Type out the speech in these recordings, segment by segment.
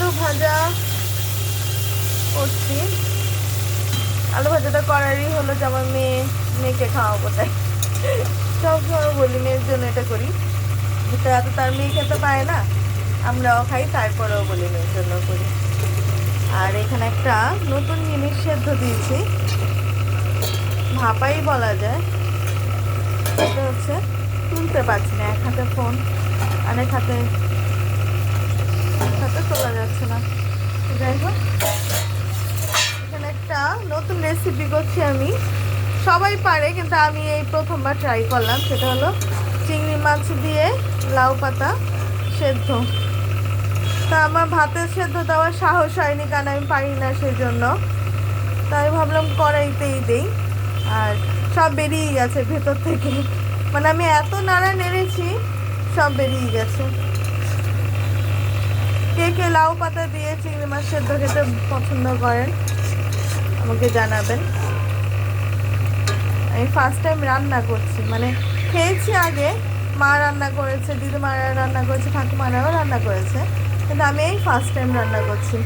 আলু ভাজা করছি। আলু ভাজাটা করারই হলো যে আমার মেয়েকে খাওয়াবো, তাই সবসময় বলি মেয়ের জন্য এটা করি। যেটা এত তার মেয়ে খেতে পায় না, আমরাও খাই, তারপরেও বলি মেয়ের জন্য করি। আর এখানে একটা নতুন জিনিস সেদ্ধ দিয়েছি, ভাপাই বলা যায়। এটা হচ্ছে তুলতে পারছি না, এক হাতে ফোন আর এক হাতে তোলা যাচ্ছে না। যাই হোক, এখানে একটা নতুন রেসিপি করছি আমি। সবাই পারে কিন্তু আমি এই প্রথমবার ট্রাই করলাম। সেটা হলো চিংড়ি মাছ দিয়ে লাউ পাতা সেদ্ধ। তা আমার ভাতের সেদ্ধ দেওয়ার সাহস হয়নি, কারণ আমি পারি না সেজন্য। তাই ভাবলাম কড়াইতেই দেই। আর সব বেরিয়ে গেছে ভেতর থেকে, মানে আমি এত নাড়া নেড়েছি, সব বেরিয়ে গেছে। কে কে লাউ পাতা দিয়ে চিংড়ি মাছ সেদ্ধ খেতে পছন্দ করেন আমাকে জানাবেন। আমি ফার্স্ট টাইম রান্না করছি, মানে খেয়েছি আগে, মা রান্না করেছে, দিদিমারা রান্না করেছে, ঠাকুমারাও রান্না করেছে, কিন্তু আমি এই ফার্স্ট টাইম রান্না করছি।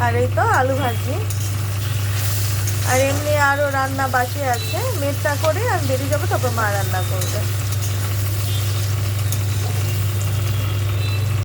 আর এই তো আলু ভাজি। আর এমনি আরও রান্না বাকি আছে, মেয়েটা করে আমি বেরিয়ে যাবো, তারপর মা রান্না করবে।